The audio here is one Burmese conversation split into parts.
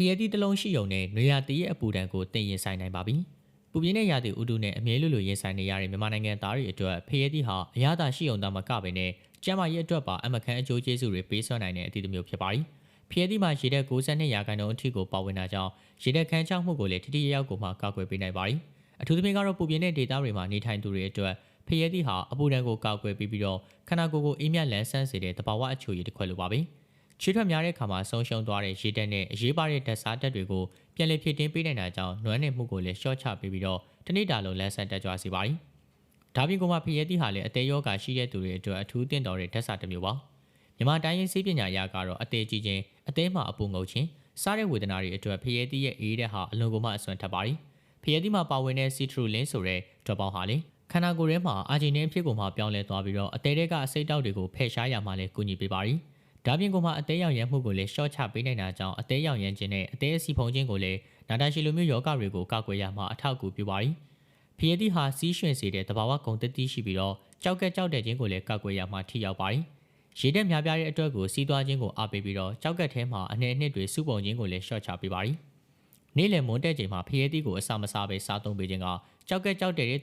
ဖျက်သီးတစ်လုံးရှိုံနဲ့နွေရာသီရဲ့အပူဒဏ်ကိုတင်ရင်ဆိုင်နိုင်ပါပြီ။ပူပြင်းတဲ့ရာသီဥတုနဲ့အမြဲလိုလိုရင်ဆိုင်နေရတဲ့မြန်မာနိုင်ငံသားတွေအတွက်ဖျက်သီးဟာအရသာရှိုံသားမကပဲနဲ့ကျန်းမာရေးအတွက်ပါအမကန်အကျိုးကျေးဇူးတွေပေးစွမ်းနိုင်တဲ့အသည့်တစ်မျိုးဖြစ်ပါတယ်။ဖျက်သီးမှာရေဓာတ်62ရာခိုင်နှုန်းအထိကိုပါဝင်တာကြောင့်ရေဓာတ်ခမ်းခြောက်မှုကိုလည်းထိထိရောက်ရောက်ကိုမှကာကွယ်ပေးနိုင်ပါတယ်။အထူးသဖြင့်ကတော့ပူပြင်းတဲ့ဒေသတွေမှာနေထိုင်သူတွေအတွက်ဖျက်သီးဟာအပူဒဏ်ကိုကာကွယ်ပြီးတော့ခန္ဓာကိုယ်ကိုအေးမြတ်လန်းဆန်းစေတဲ့တဘာဝအချိုရည်တစ်ခွက်လိုပါပဲ။ချွေးထွက်များတဲ့ခါမှာဆုံးရှုံးသွားတဲ့ရေဓာတ်နဲ့အရေးပါတဲ့ဓာတ်စားဓာတ်တွေကိုပြန်လည်ဖြည့်တင်းပေးနိုင်တာကြောင့်နွမ်းနယ်မှုကိုလည်းရှော့ချပေးပြီးတော့တနေ့တာလုံးလန်းဆန်းတက်ကြွစေပါတယ်။ဒါပြင်ကမှဖျက်သီးဟာလည်းအသေးရောဂါရှိတဲ့သူတွေအတွက်အထူးတင်တော်တဲ့ဓာတ်စာတစ်မျိုးပါ။မြန်မာတိုင်းရင်းစေးပညာရာကတော့အသေးကြီးခြင်းအသေးမှအပူငုံခြင်းစားတဲ့ဝေဒနာတွေအတွက်ဖျက်သီးရဲ့အေးတဲ့ဟာအလွန်ကိုမှအစွမ်းထပ်ပါတယ်။ဖျက်သီးမှာပါဝင်တဲ့စီထရူလင်းဆိုတဲ့ဓာတ်ပေါင်းဟာလေခန္ဓာကိုယ်ထဲမှာအာဂျီနင်းဖြစ်ကိုမှပြောင်းလဲသွားပြီးတော့အသေးတွေကအစိတ်တောက်တွေကိုဖယ်ရှားရမှာလည်းကူညီပေးပါတယ်။ဒါပြင်ကမှအသေးရောင်ရမ်းမှုကိုလည်းရှော့ချပေးနိုင်တာကြောင့်အသေးရောင်ရမ်းခြင်းနဲ့အသေးအစီဖုံခြင်းကိုလည်းနာတာရှည်လိုမျိုးယောဂတွေကိုကာကွယ်ရမှာအထောက်အကူပြုပါတယ်။ဖျက်သီးဟာစီးရွှင်စေတဲ့တဘာဝဂုဏ်သတ္တိရှိပြီးတော့ကြောက်ကတဲ့ခြင်းကိုလည်းကာကွယ်ရမှာထိရောက်ပါတယ်။ရေဓာတ်များပြားတဲ့အတွက်ကိုစီးသွားခြင်းကိုအားပေးပြီးတော့ကြောက်ကထဲမှာအနှဲ့အနှစ်တွေစုပုံခြင်းကိုလည်းရှော့ချပေးပါတယ်။နေ့လယ်မွန်းတက်ချိန်မှာဖျက်သီးကိုအစာမစားပဲစားသုံးပေးခြင်းကကြောက်တဲ့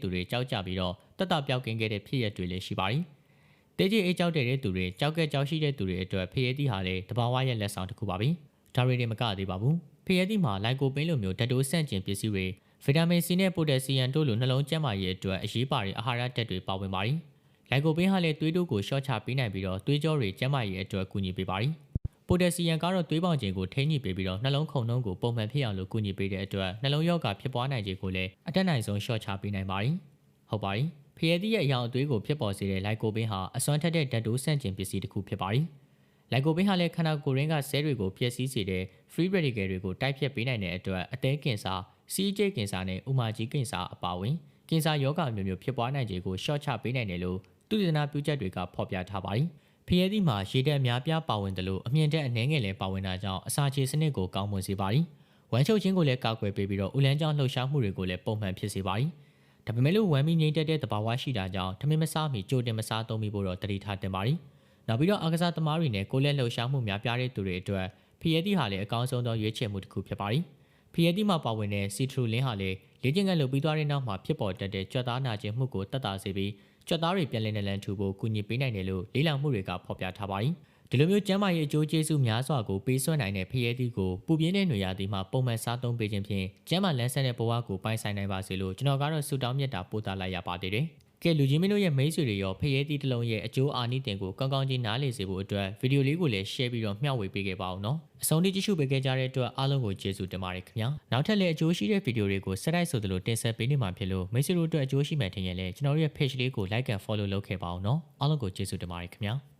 သူတွေကြောက်ကြပြီးတော့တက်တာပြောက်ကင်းခဲ့တဲ့ဖြစ်ရတွေလည်းရှိပါတယ်။တေးကြီးအေးကြောက်တဲ့သူတွေကြောက်ရှိတဲ့သူတွေအတွက်ဖျက်သီးဟာလည်းတဘာဝရဲ့လက်ဆောင်တစ်ခုပါပဲ။ဒါတွေမကသေးပါဘူး။ဖျက်သီးမှာလိုက်ကိုပင်းလိုမျိုးဓာတ်တိုးဆန့်ကျင်ပစ္စည်းတွေဗီတာမင် C နဲ့ပိုတက်ဆီယမ်တို့လိုနှလုံးကျန်းမာရေးအတွက်အရေးပါတဲ့အာဟာရဓာတ်တွေပါဝင်ပါတယ်။လိုက်ကိုပင်းဟာလည်းသွေးတိုးကိုရှော့ချပေးနိုင်ပြီးတော့သွေးကြောတွေကျန်းမာရေးအတွက်ကူညီပေးပါတယ်။ပိုတက်ဆီယမ်ကတော့သွေးပေါင်ခြင်းကိုထိန်းညှိပေးပြီးတော့နှလုံးခုန်နှုန်းကိုပုံမှန်ဖြစ်အောင်လို့ကူညီပေးတဲ့အတွက်နှလုံးရောဂါဖြစ်ပွားနိုင်ခြင်းကိုလည်းအတက်နိုင်ဆုံးရှော့ချပေးနိုင်ပါတယ်။ဟုတ်ပါတယ်။ဖျက်သီးရဲ့အယောင်အသွေးကိုဖြစ်ပေါ်စေတဲ့လိုက်ကိုပင်းဟာအစွမ်းထက်တဲ့ဓာတ်တိုးဆန့်ကျင်ပစ္စည်းတစ်ခုဖြစ်ပါတယ်။လိုက်ကိုပင်းဟာလည်းခန္ဓာကိုယ်ရင်းကဆဲတွေကိုဖျက်ဆီးစေတဲ့ free radical တွေကိုတိုက်ဖျက်ပေးနိုင်တဲ့အတွက်အသေးကင်ဆာစီးကျိတ်ကင်ဆာနဲ့ဥမာကြီးကင်ဆာအပါအဝင်ကင်ဆာရောဂါမျိုးမျိုးဖြစ်ပွားနိုင်ခြေကိုရှော့ချပေးနိုင်တယ်လို့သုတေသနပြုချက်တွေကဖော်ပြထားပါတယ်။ဖျက်သီးမှာရေဓာတ်များပြားပါဝင်တယ်လို့အမြင့်တက်အနှဲငယ်လည်းပါဝင်တာကြောင့်အစာချေစနစ်ကိုကောင်းမွန်စေပါတယ်။ဝမ်းချုပ်ခြင်းကိုလည်းကာကွယ်ပေးပြီးတော့ဥလန်းကြောင်းလှုပ်ရှားမှုတွေကိုလည်းပုံမှန်ဖြစ်စေပါတယ်။ဒါပေမဲ့လို့ဝမ်းမီငိမ့်တက်တဲ့သဘာဝရှိတာကြောင့်ထမင်းမစားမီကြိုတင်မစားသုံးမိဖို့တော့တတိထားတင်ပါတယ်။နောက်ပြီးတော့အားကစားသမားတွေနဲ့ကိုယ်လက်လှုပ်ရှားမှုများပြားတဲ့သူတွေအတွက်ဖျက်သီးဟာလည်းအကောင်းဆုံးသောရွေးချယ်မှုတစ်ခုဖြစ်ပါတယ်။ဖျက်သီးမှာပါဝင်တဲ့စီထရူလင်းဟာလည်းလေ့ကျင့်ခန်းလုပ်ပြီးသွားတဲ့နောက်မှာဖြစ်ပေါ်တတ်တဲ့ကြွက်သားနာခြင်းမှုကိုတက်တာစေပြီးကြွက်သားတွေပြန်လည်နလန်ထူဖို့ကူညီပေးနိုင်တယ်လို့လေ့လာမှုတွေကဖော်ပြထားပါတယ်။ဒီလိုမျိုးကျန်းမာရေးအကျိုးကျေးဇူးများစွာကိုပေးစွမ်းနိုင်တဲ့ဖျက်သီးကိုပူပြင်းတဲ့နွေရာသီမှာပုံမှန်စားသုံးပေးခြင်းဖြင့်ကျန်းမာလန်းဆန်းတဲ့ဘဝကိုပိုင်ဆိုင်နိုင်ပါစေလို့ကျွန်တော်ကတော့ဆုတောင်းမြတ်တာပို့သလိုက်ရပါသေးတယ်။ကဲလူကြီးမင်းတို့ရဲ့မိတ်ဆွေတွေရောဖျက်သီးတစ်လုံးရဲ့အကျိုးအာနိသင်ကိုကောင်းကောင်းကြီးနားလည်စေဖို့အတွက်ဗီဒီယိုလေးကိုလည်း share ပြီးတော့မျှဝေပေးခဲ့ပါအောင်နော်။အဆုံးထိကြည့်ရှုပေးခဲ့ကြတဲ့အတွက်အားလုံးကိုကျေးဇူးတင်ပါတယ်ခင်ဗျာ။နောက်ထပ်လည်းအကျိုးရှိတဲ့ဗီဒီယိုတွေကိုဆက်တိုက်ဆိုသလိုတင်ဆက်ပေးနေမှာဖြစ်လို့မိတ်ဆွေတို့အတွက်အကျိုးရှိမှထင်ရင်လည်းကျွန်တော်တို့ရဲ့ page လေးကို like and follow လုပ်ခဲ့ပါအောင်နော်။အားလုံးကိုကျေးဇူးတင်ပါတယ်ခင်ဗျာ။